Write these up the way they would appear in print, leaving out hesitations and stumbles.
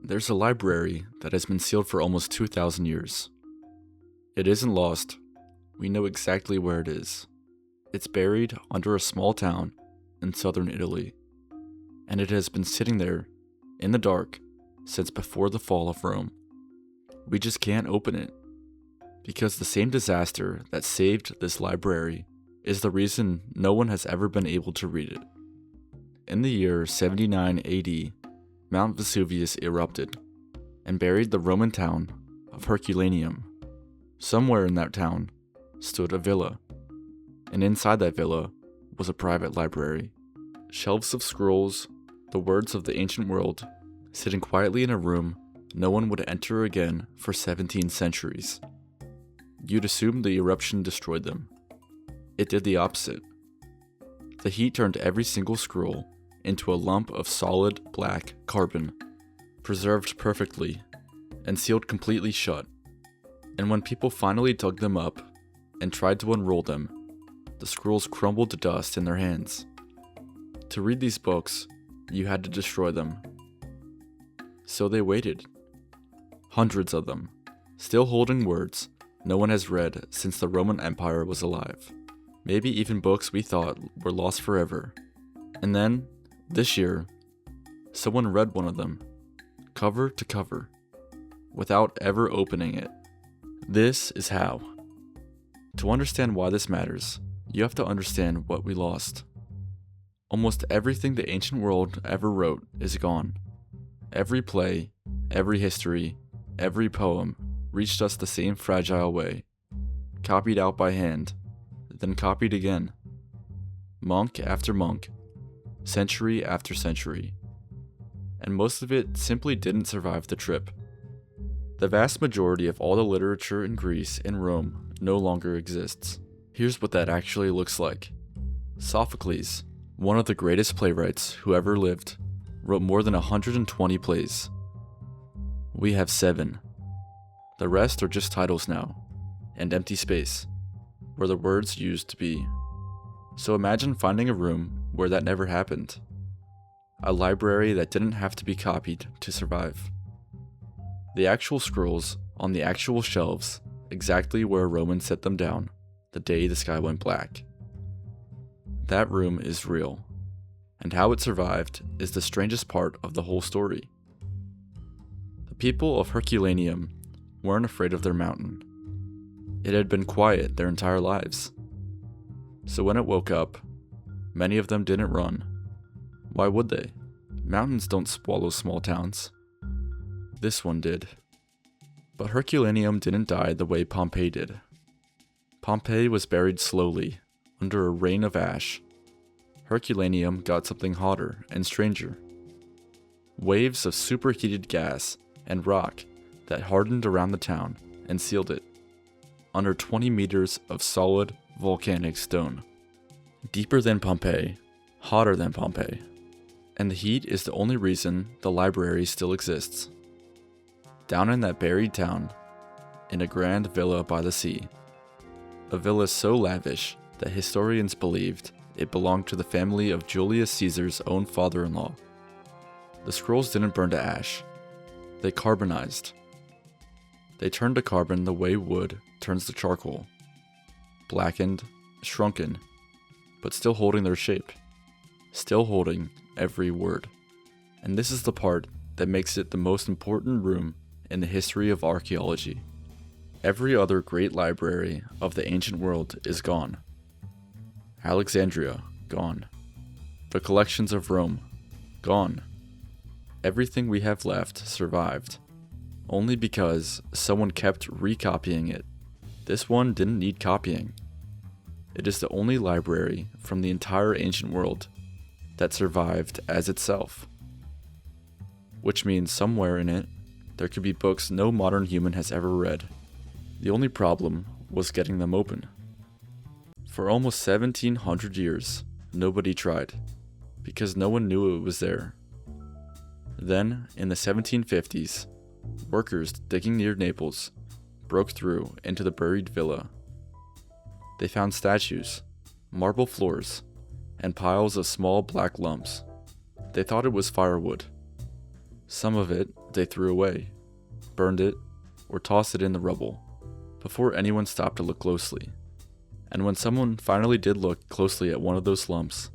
There's a library that has been sealed for almost 2,000 years. It isn't lost. We know exactly where it is. It's buried under a small town in southern Italy, and it has been sitting there in the dark since before the fall of Rome. We just can't open it, because the same disaster that saved this library is the reason no one has ever been able to read it. In the year 79 AD, Mount Vesuvius erupted and buried the Roman town of Herculaneum. Somewhere in that town stood a villa, and inside that villa was a private library. Shelves of scrolls, the words of the ancient world, sitting quietly in a room no one would enter again for 17 centuries. You'd assume the eruption destroyed them. It did the opposite. The heat turned every single scroll into a lump of solid black carbon, preserved perfectly and sealed completely shut. And when people finally dug them up and tried to unroll them, the scrolls crumbled to dust in their hands. To read these books, you had to destroy them. So they waited. Hundreds of them, still holding words no one has read since the Roman Empire was alive. Maybe even books we thought were lost forever. And then, this year, someone read one of them, cover to cover, without ever opening it. This is how. To understand why this matters, you have to understand what we lost. Almost everything the ancient world ever wrote is gone. Every play, every history, every poem reached us the same fragile way, copied out by hand, then copied again. Monk after monk, century after century. And most of it simply didn't survive the trip. The vast majority of all the literature in Greece and Rome no longer exists. Here's what that actually looks like. Sophocles, one of the greatest playwrights who ever lived, wrote more than 120 plays. We have 7. The rest are just titles now, and empty space, where the words used to be. So imagine finding a room where that never happened. A library that didn't have to be copied to survive. The actual scrolls on the actual shelves, exactly where Romans set them down the day the sky went black. That room is real, and how it survived is the strangest part of the whole story. The people of Herculaneum weren't afraid of their mountain. It had been quiet their entire lives. So when it woke up, many of them didn't run. Why would they? Mountains don't swallow small towns. This one did. But Herculaneum didn't die the way Pompeii did. Pompeii was buried slowly, under a rain of ash. Herculaneum got something hotter and stranger. Waves of superheated gas and rock that hardened around the town and sealed it. Under 20 meters of solid volcanic stone. Deeper than Pompeii, hotter than Pompeii. And the heat is the only reason the library still exists. Down in that buried town, in a grand villa by the sea. A villa so lavish that historians believed it belonged to the family of Julius Caesar's own father-in-law. The scrolls didn't burn to ash. They carbonized. They turned to carbon the way wood turns to charcoal. Blackened, shrunken, but still holding their shape. Still holding every word. And this is the part that makes it the most important room in the history of archaeology. Every other great library of the ancient world is gone. Alexandria, gone. The collections of Rome, gone. Everything we have left survived, only because someone kept recopying it. This one didn't need copying. It is the only library from the entire ancient world that survived as itself. Which means somewhere in it, there could be books no modern human has ever read. The only problem was getting them open. For almost 1700 years, nobody tried, because no one knew it was there. Then, in the 1750s, workers digging near Naples broke through into the buried villa. They found statues, marble floors, and piles of small black lumps. They thought it was firewood. Some of it they threw away, burned it, or tossed it in the rubble, before anyone stopped to look closely. And when someone finally did look closely at one of those lumps,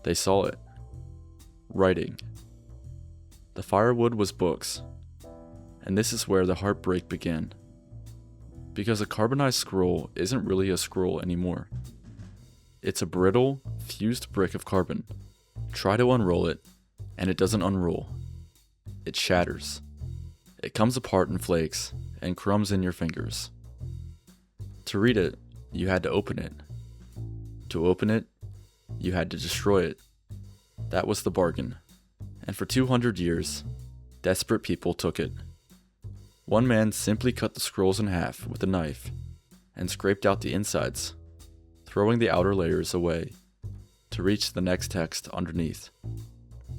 they saw it. Writing. The firewood was books, and this is where the heartbreak began. Because a carbonized scroll isn't really a scroll anymore. It's a brittle, fused brick of carbon. Try to unroll it, and it doesn't unroll. It shatters. It comes apart in flakes and crumbs in your fingers. To read it, you had to open it. To open it, you had to destroy it. That was the bargain. And for 200 years, desperate people took it. One man simply cut the scrolls in half with a knife and scraped out the insides, throwing the outer layers away to reach the next text underneath.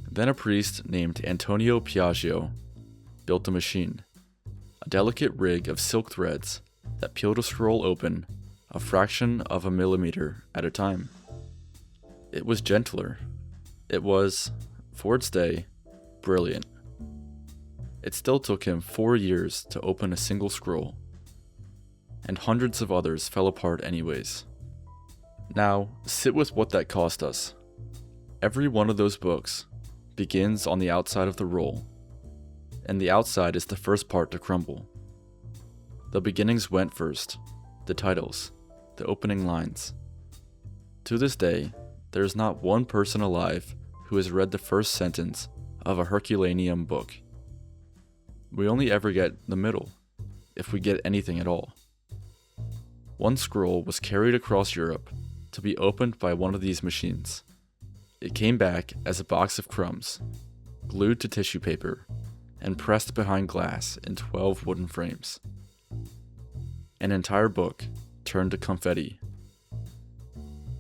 Then a priest named Antonio Piaggio built a machine, a delicate rig of silk threads that peeled a scroll open a fraction of a millimeter at a time. It was gentler. It was, for its day, brilliant. It still took him 4 years to open a single scroll, and hundreds of others fell apart anyways. Now, sit with what that cost us. Every one of those books begins on the outside of the roll, and the outside is the first part to crumble. The beginnings went first, the titles, the opening lines. To this day, there is not one person alive who has read the first sentence of a Herculaneum book. We only ever get the middle, if we get anything at all. One scroll was carried across Europe to be opened by one of these machines. It came back as a box of crumbs, glued to tissue paper, and pressed behind glass in 12 wooden frames. An entire book turned to confetti.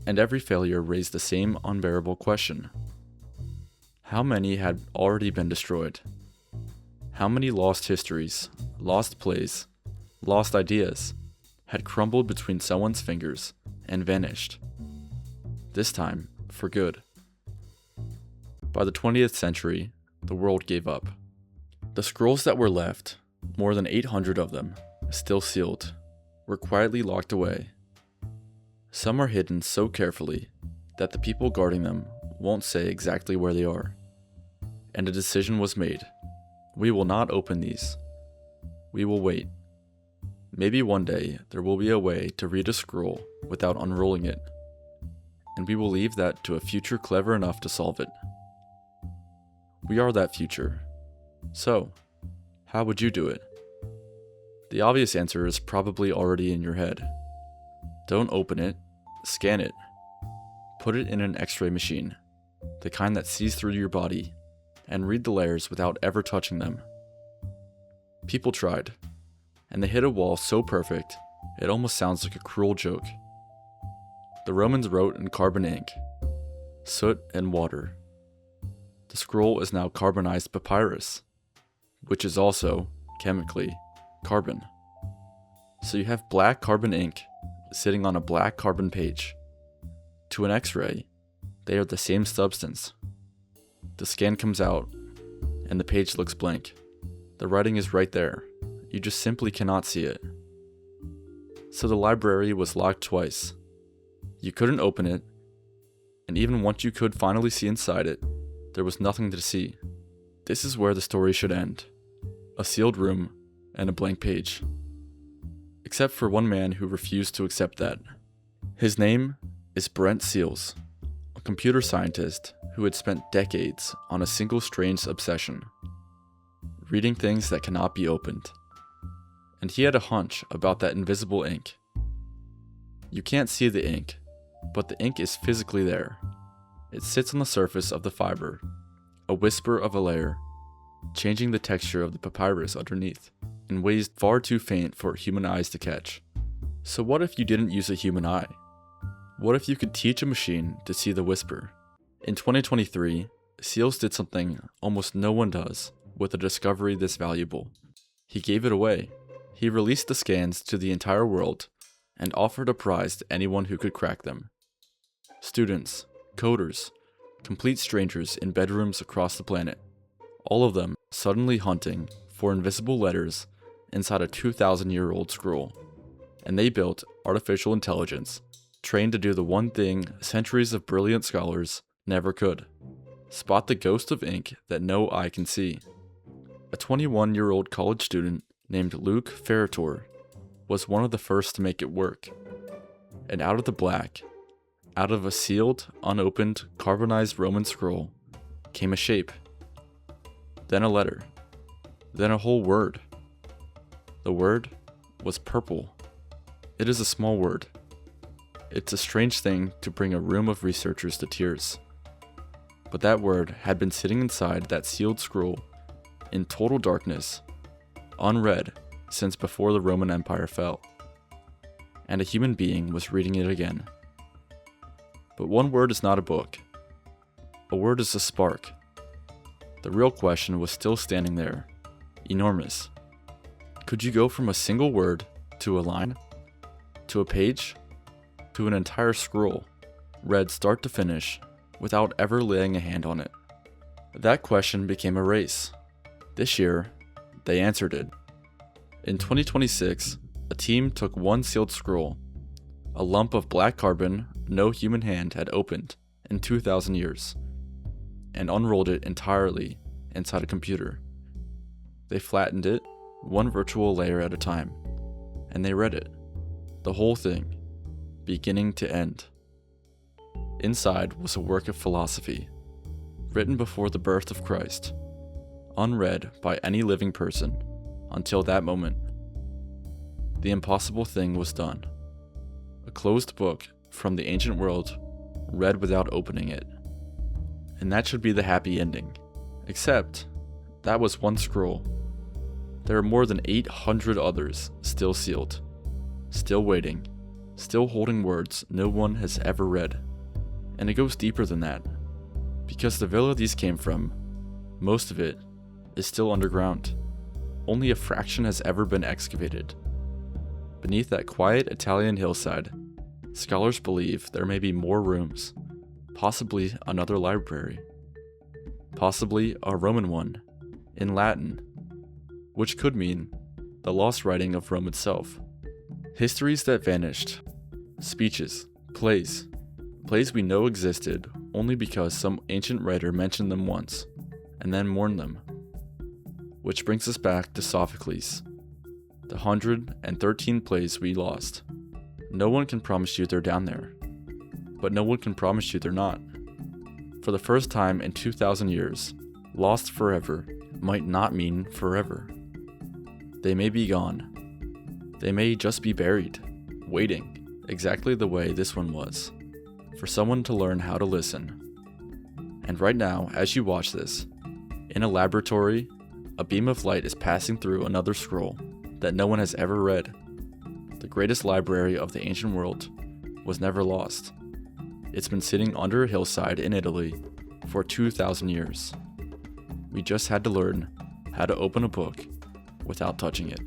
And every failure raised the same unbearable question. How many had already been destroyed? How many lost histories, lost plays, lost ideas had crumbled between someone's fingers and vanished? This time, for good. By the 20th century, the world gave up. The scrolls that were left, more than 800 of them, still sealed, were quietly locked away. Some are hidden so carefully that the people guarding them won't say exactly where they are. And a decision was made. We will not open these. We will wait. Maybe one day there will be a way to read a scroll without unrolling it, and we will leave that to a future clever enough to solve it. We are that future. So, how would you do it? The obvious answer is probably already in your head. Don't open it, scan it. Put it in an X-ray machine, the kind that sees through your body, and read the layers without ever touching them. People tried, and they hit a wall so perfect, it almost sounds like a cruel joke. The Romans wrote in carbon ink, soot and water. The scroll is now carbonized papyrus, which is also, chemically, carbon. So you have black carbon ink sitting on a black carbon page. To an X-ray, they are the same substance. The scan comes out, and the page looks blank. The writing is right there. You just simply cannot see it. So the library was locked twice. You couldn't open it, and even once you could finally see inside it, there was nothing to see. This is where the story should end. A sealed room and a blank page. Except for one man who refused to accept that. His name is Brent Seals, a computer scientist who had spent decades on a single strange obsession, reading things that cannot be opened. And he had a hunch about that invisible ink. You can't see the ink, but the ink is physically there. It sits on the surface of the fiber, a whisper of a layer, changing the texture of the papyrus underneath, in ways far too faint for human eyes to catch. So what if you didn't use a human eye? What if you could teach a machine to see the whisper? In 2023, Seals did something almost no one does with a discovery this valuable. He gave it away. He released the scans to the entire world and offered a prize to anyone who could crack them. Students, coders, complete strangers in bedrooms across the planet, all of them suddenly hunting for invisible letters inside a 2,000-year-old scroll. And they built artificial intelligence, trained to do the one thing centuries of brilliant scholars never could: spot the ghost of ink that no eye can see. A 21-year-old college student named Luke Ferrator was one of the first to make it work. And out of the black, out of a sealed, unopened, carbonized Roman scroll, came a shape, then a letter, then a whole word. The word was purple. It is a small word. It's a strange thing to bring a room of researchers to tears. But that word had been sitting inside that sealed scroll in total darkness, unread since before the Roman Empire fell. And a human being was reading it again. But one word is not a book. A word is a spark. The real question was still standing there, enormous. Could you go from a single word to a line, to a page, to an entire scroll, read start to finish, without ever laying a hand on it? That question became a race. This year, they answered it. In 2026, a team took one sealed scroll, a lump of black carbon no human hand had opened in 2,000 years, and unrolled it entirely inside a computer. They flattened it, one virtual layer at a time, and they read it, the whole thing, beginning to end. Inside was a work of philosophy, written before the birth of Christ, unread by any living person until that moment. The impossible thing was done. A closed book from the ancient world, read without opening it. And that should be the happy ending. Except, that was one scroll. There are more than 800 others still sealed, still waiting, still holding words no one has ever read. And it goes deeper than that, because the villa these came from, most of it, is still underground. Only a fraction has ever been excavated. Beneath that quiet Italian hillside, scholars believe there may be more rooms, possibly another library, possibly a Roman one, in Latin, which could mean the lost writing of Rome itself. Histories that vanished, speeches, plays we know existed only because some ancient writer mentioned them once, and then mourned them. Which brings us back to Sophocles, the 113 plays we lost. No one can promise you they're down there, but no one can promise you they're not. For the first time in 2,000 years, lost forever might not mean forever. They may be gone. They may just be buried, waiting, exactly the way this one was, for someone to learn how to listen. And right now, as you watch this, in a laboratory, a beam of light is passing through another scroll that no one has ever read. The greatest library of the ancient world was never lost. It's been sitting under a hillside in Italy for 2,000 years. We just had to learn how to open a book without touching it.